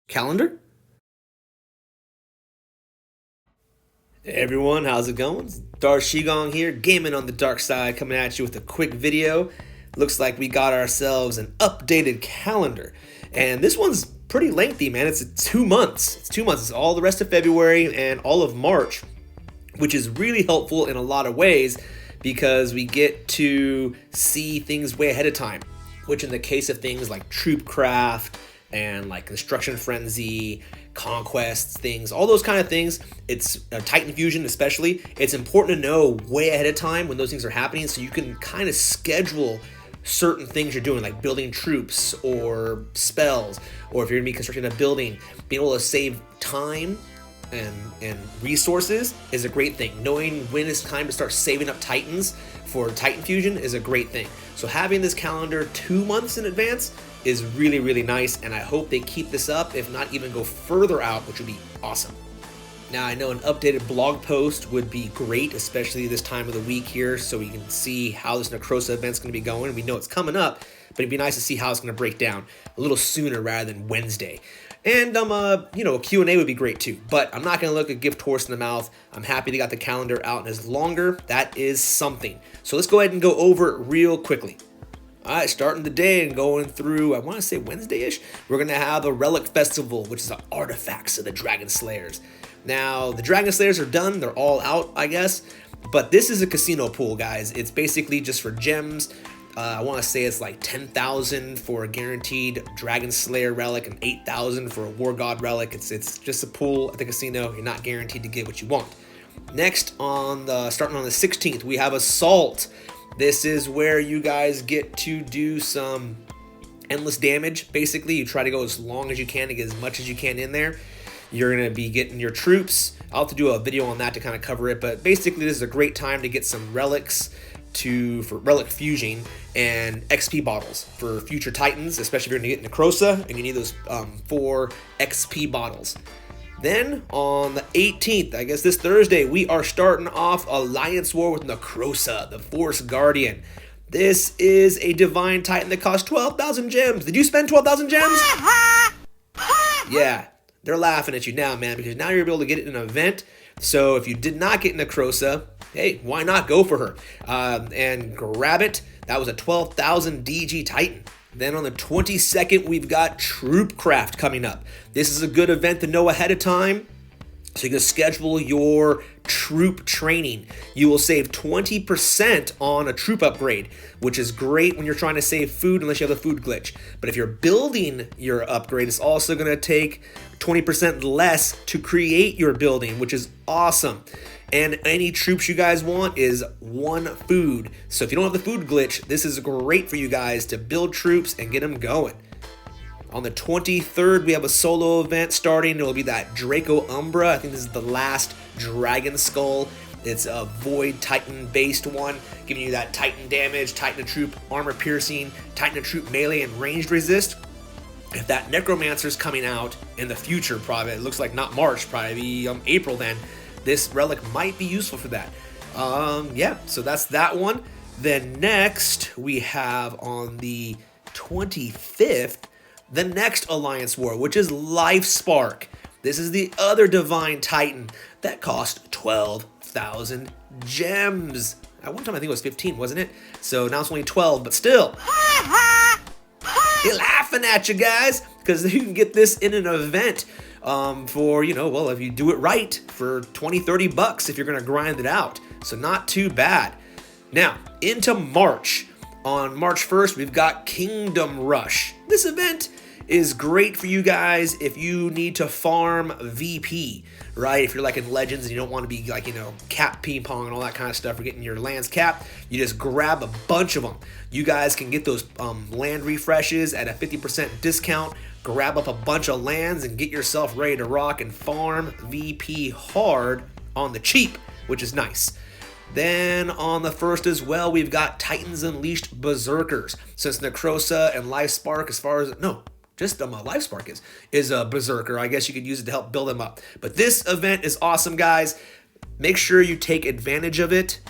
Calendar? Hey everyone, how's it going? It's Darth Shigong here, gaming on the dark side, coming at you with a quick video. Looks like we got ourselves an updated calendar. And this one's pretty lengthy, man. It's 2 months. It's 2 months. It's all the rest of February and all of March, which is really helpful in a lot of ways because we get to see things way ahead of time, which in the case of things like troop craft and like construction frenzy, conquests, things, all those kind of things, it's Titan Fusion especially, it's important to know way ahead of time when those things are happening so you can kind of schedule certain things you're doing, like building troops or spells, or if you're gonna be constructing a building, being able to save time and resources is a great thing. Knowing when it's time to start saving up Titans for Titan Fusion is a great thing. So having this calendar 2 months in advance is really, really nice, and I hope they keep this up, if not even go further out, which would be awesome. Now, I know an updated blog post would be great, especially this time of the week here, so we can see how this Necrosa event's going to be going. We know it's coming up, but it'd be nice to see how it's going to break down a little sooner rather than Wednesday. And a Q&A would be great too, but I'm not going to look a gift horse in the mouth. I'm happy they got the calendar out and it's longer. That is something. So let's go ahead and go over it real quickly. All right, starting the day and going through, I want to say Wednesday-ish, we're going to have a Relic Festival, which is the artifacts of the Dragon Slayers. Now, the Dragon Slayers are done. They're all out, I guess. But this is a casino pool, guys. It's basically just for gems. I want to say it's like 10,000 for a guaranteed Dragon Slayer relic and 8,000 for a War God relic. It's just a pool at the casino. You're not guaranteed to get what you want. Next, starting on the 16th, we have Assault. This is where you guys get to do some endless damage. Basically, you try to go as long as you can to get as much as you can in there. You're going to be getting your troops. I'll have to do a video on that to kind of cover it, but basically this is a great time to get some relics for Relic Fusion and XP bottles for future Titans, especially if you're going to get Necrosa and you need those 4 XP bottles. Then on the 18th, I guess this Thursday, we are starting off Alliance War with Necrosa, the Force Guardian. This is a Divine Titan that costs 12,000 gems. Did you spend 12,000 gems? Yeah, they're laughing at you now, man, because now you're able to get it in an event. So if you did not get Necrosa, hey, why not go for her and grab it? That was a 12,000 DG Titan. Then on the 22nd, we've got Troopcraft coming up. This is a good event to know ahead of time, so you can schedule your troop training. You will save 20% on a troop upgrade, which is great when you're trying to save food unless you have a food glitch. But if you're building your upgrade, it's also going to take 20% less to create your building, which is awesome. And any troops you guys want is 1 food. So if you don't have the food glitch, this is great for you guys to build troops and get them going. On the 23rd, we have a solo event starting. It will be that Draco Umbra. I think this is the last Dragon Skull. It's a Void Titan based one, giving you that Titan damage, Titan troop armor piercing, Titan troop melee and ranged resist. If that Necromancer's coming out in the future, probably, it looks like not March, probably April then, this relic might be useful for that. Yeah, so that's that one. Then next, we have on the 25th, the next Alliance War, which is Life Spark. This is the other Divine Titan that cost 12,000 gems. At one time, I think it was 15, wasn't it? So now it's only 12, but still. They're laughing at you guys, because you can get this in an event for, if you do it right, for 20, 30 bucks if you're going to grind it out. So not too bad. Now, into March. On March 1st, we've got Kingdom Rush. This event is great for you guys if you need to farm VP, right? If you're like in Legends and you don't want to be like, cap ping pong and all that kind of stuff for getting your lands capped, you just grab a bunch of them. You guys can get those land refreshes at a 50% discount, grab up a bunch of lands and get yourself ready to rock and farm VP hard on the cheap, which is nice. Then on the 1st as well, we've got Titans Unleashed Berserkers. Since Necrosa and Lifespark, as far as, no, just Lifespark is a Berserker. I guess you could use it to help build them up. But this event is awesome, guys. Make sure you take advantage of it.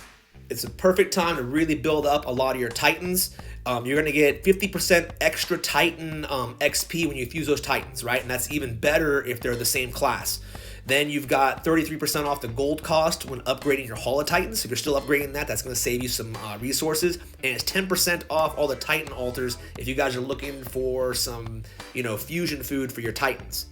It's a perfect time to really build up a lot of your Titans. You're going to get 50% extra Titan XP when you fuse those Titans, right? And that's even better if they're the same class. Then you've got 33% off the gold cost when upgrading your Hall of Titans. If you're still upgrading that, that's going to save you some resources. And it's 10% off all the Titan altars if you guys are looking for some, fusion food for your Titans.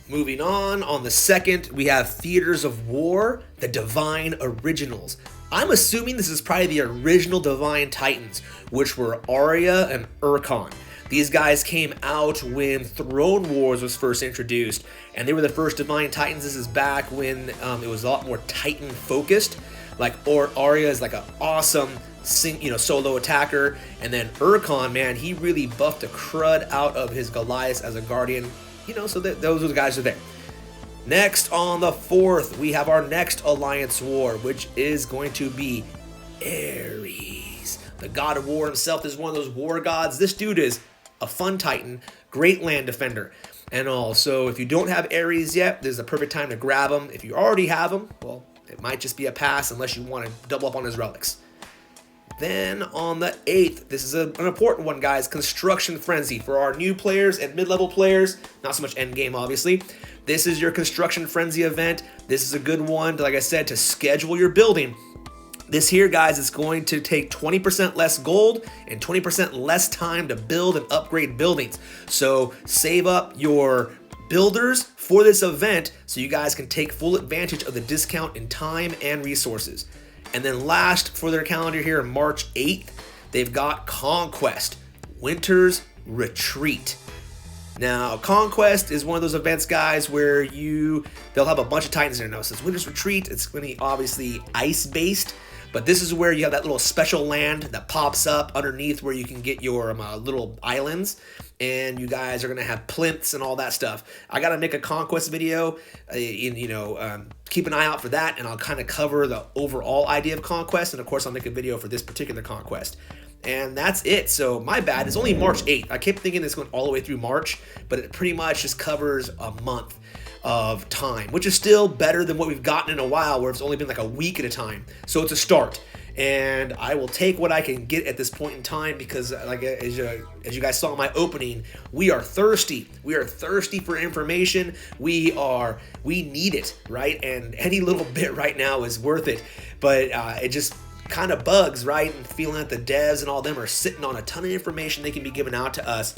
Moving on the 2nd, we have Theaters of War, the Divine Originals. I'm assuming this is probably the original Divine Titans, which were Arya and Urkon. These guys came out when Throne Wars was first introduced, and they were the first Divine Titans. This is back when it was a lot more Titan focused. Like Arya is like an awesome solo attacker, and then Urkon, man, he really buffed the crud out of his Goliath as a guardian. So those are the guys that are there. Next on the 4th, we have our next Alliance War, which is going to be Ares. The god of war himself is one of those war gods. This dude is a fun Titan, great land defender, and all. So if you don't have Ares yet, this is a perfect time to grab him. If you already have him, well, it might just be a pass unless you want to double up on his relics. Then on the 8th, this is an important one, guys, Construction Frenzy. For our new players and mid-level players, not so much endgame, obviously. This is your Construction Frenzy event. This is a good one, like I said, to schedule your building. This here, guys, is going to take 20% less gold and 20% less time to build and upgrade buildings. So save up your builders for this event so you guys can take full advantage of the discount in time and resources. And then last for their calendar here, March 8th, they've got Conquest, Winter's Retreat. Now, Conquest is one of those events, guys, where they'll have a bunch of Titans in there. Now, since Winter's Retreat, it's going to be obviously ice-based, but this is where you have that little special land that pops up underneath where you can get your little islands, and you guys are going to have plinths and all that stuff. I got to make a Conquest video, keep an eye out for that, and I'll kind of cover the overall idea of Conquest, and of course I'll make a video for this particular Conquest. And that's it. So my bad, it's only March 8th. I kept thinking this went all the way through March, but it pretty much just covers a month of time, which is still better than what we've gotten in a while, where it's only been like a week at a time. So it's a start, and I will take what I can get at this point in time, because like as you guys saw in my opening, we are thirsty. We are thirsty for information. We need it, right? And any little bit right now is worth it. But it just kind of bugs, right? And feeling that the devs and all them are sitting on a ton of information they can be giving out to us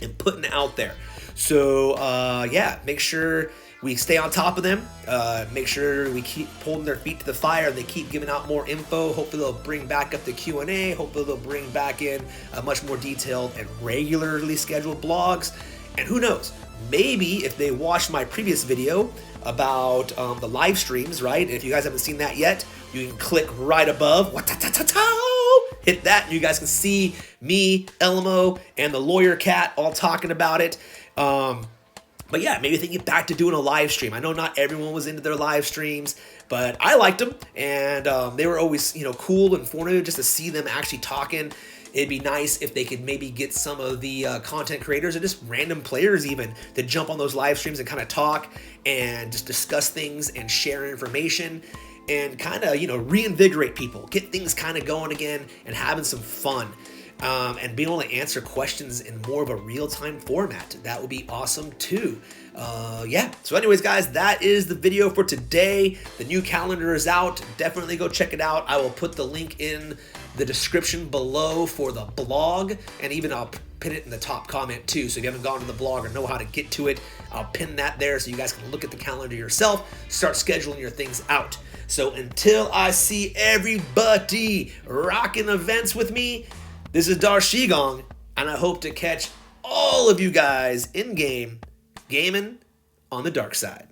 and putting it out there. So make sure we stay on top of them. Make sure we keep holding their feet to the fire. They keep giving out more info. Hopefully they'll bring back up the Q&A. Hopefully they'll bring back in much more detailed and regularly scheduled blogs. And who knows, maybe if they watched my previous video about the live streams, right? And if you guys haven't seen that yet, you can click right above. Hit that, and you guys can see me, Elmo, and the lawyer cat all talking about it. But yeah, maybe they get back to doing a live stream. I know not everyone was into their live streams, but I liked them, and they were always, cool and informative just to see them actually talking. It'd be nice if they could maybe get some of the content creators or just random players even to jump on those live streams and kind of talk and just discuss things and share information and kind of, reinvigorate people, get things kind of going again and having some fun. And being able to answer questions in more of a real-time format. That would be awesome too. So anyways, guys, that is the video for today. The new calendar is out. Definitely go check it out. I will put the link in the description below for the blog, and even I'll pin it in the top comment too. So if you haven't gone to the blog or know how to get to it, I'll pin that there so you guys can look at the calendar yourself, start scheduling your things out. So until I see everybody rocking events with me, this is Darshigong, and I hope to catch all of you guys in-game gaming on the dark side.